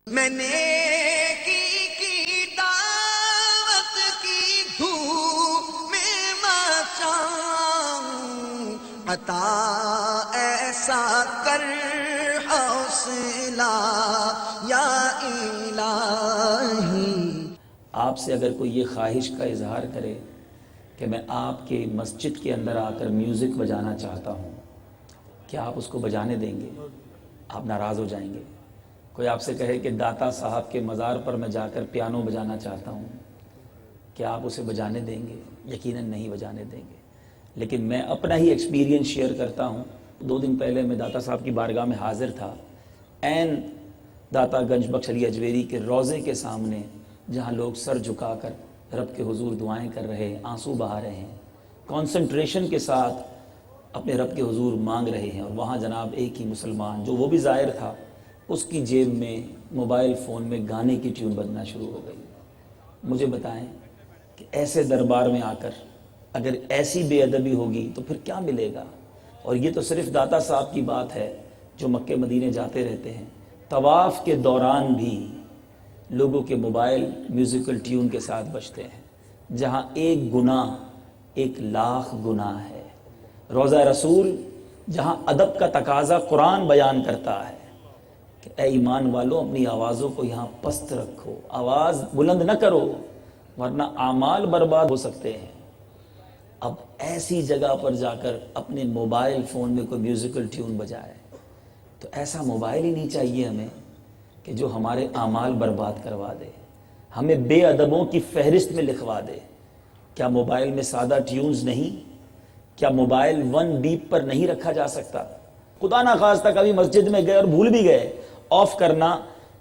میں نے کی دعوت کی دھوم میں مچاؤں، عطا ایسا کر حوصلہ یا الہی۔ آپ سے اگر کوئی یہ خواہش کا اظہار کرے کہ میں آپ کے مسجد کے اندر آ کر میوزک بجانا چاہتا ہوں، کیا آپ اس کو بجانے دیں گے؟ آپ ناراض ہو جائیں گے۔ کوئی آپ سے کہے کہ داتا صاحب کے مزار پر میں جا کر پیانو بجانا چاہتا ہوں، کیا آپ اسے بجانے دیں گے؟ یقیناً نہیں بجانے دیں گے۔ لیکن میں اپنا ہی ایکسپیرینس شیئر کرتا ہوں۔ 2 دن پہلے میں داتا صاحب کی بارگاہ میں حاضر تھا، عین داتا گنج بخش علی اجویری کے روضے کے سامنے، جہاں لوگ سر جھکا کر رب کے حضور دعائیں کر رہے ہیں، آنسو بہا رہے ہیں، کانسنٹریشن کے ساتھ اپنے رب کے حضور مانگ رہے ہیں، اور وہاں جناب ایک ہی مسلمان جو وہ بھی زائر تھا، اس کی جیب میں موبائل فون میں گانے کی ٹیون بجنا شروع ہو گئی۔ مجھے بتائیں کہ ایسے دربار میں آ کر اگر ایسی بے ادبی ہوگی تو پھر کیا ملے گا؟ اور یہ تو صرف داتا صاحب کی بات ہے جو مکے مدینے جاتے رہتے ہیں، طواف کے دوران بھی لوگوں کے موبائل میوزیکل ٹیون کے ساتھ بجتے ہیں، جہاں ایک گناہ 1,00,000 گناہ ہے۔ روضہ رسول جہاں ادب کا تقاضا قرآن بیان کرتا ہے کہ اے ایمان والو اپنی آوازوں کو یہاں پست رکھو، آواز بلند نہ کرو ورنہ اعمال برباد ہو سکتے ہیں۔ اب ایسی جگہ پر جا کر اپنے موبائل فون میں کوئی میوزیکل ٹیون بجائے تو ایسا موبائل ہی نہیں چاہیے ہمیں کہ جو ہمارے اعمال برباد کروا دے، ہمیں بے ادبوں کی فہرست میں لکھوا دے۔ کیا موبائل میں سادہ ٹیونز نہیں؟ کیا موبائل 1 بیپ پر نہیں رکھا جا سکتا؟ خدا نخواستہ کبھی مسجد میں گئے اور بھول بھی گئے آف کرنا،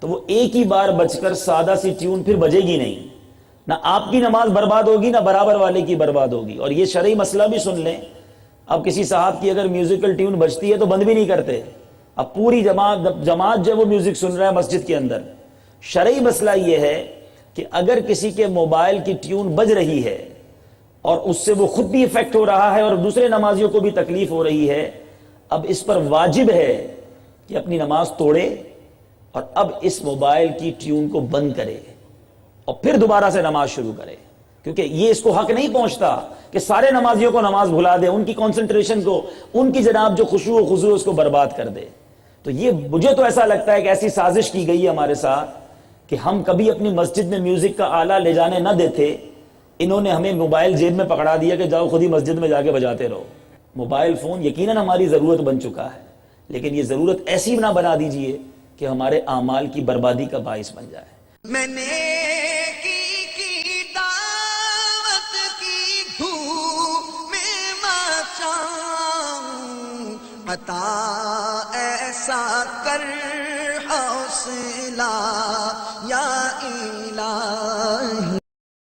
تو وہ ایک ہی بار بج کر سادہ سی ٹیون پھر بجے گی نہیں، نہ آپ کی نماز برباد ہوگی نہ برابر والے کی برباد ہوگی۔ اور یہ شرعی مسئلہ بھی سن لیں، اب کسی صاحب کی اگر میوزیکل ٹیون بجتی ہے تو بند بھی نہیں کرتے، اب پوری جماعت جو وہ میوزک سن رہا ہے مسجد کے اندر۔ شرعی مسئلہ یہ ہے کہ اگر کسی کے موبائل کی ٹیون بج رہی ہے اور اس سے وہ خود بھی افیکٹ ہو رہا ہے اور دوسرے نمازیوں کو بھی تکلیف ہو رہی ہے، اب اس پر واجب ہے کہ اپنی نماز توڑے اور اب اس موبائل کی ٹیون کو بند کرے اور پھر دوبارہ سے نماز شروع کرے، کیونکہ یہ اس کو حق نہیں پہنچتا کہ سارے نمازیوں کو نماز بھلا دے، ان کی کنسنٹریشن کو، ان کی جناب جو خشوع و خضوع اس کو برباد کر دے۔ تو یہ مجھے تو ایسا لگتا ہے کہ ایسی سازش کی گئی ہے ہمارے ساتھ کہ ہم کبھی اپنی مسجد میں میوزک کا آلہ لے جانے نہ دیتے، انہوں نے ہمیں موبائل جیب میں پکڑا دیا کہ جاؤ خود ہی مسجد میں جا کے بجاتے رہو۔ موبائل فون یقیناً ہماری ضرورت بن چکا ہے، لیکن یہ ضرورت ایسی نہ بنا دیجئے کہ ہمارے اعمال کی بربادی کا باعث بن جائے۔ میں نے کی دعوت کی دھوم میں مچاؤں، عطا ایسا کر حوصلہ یا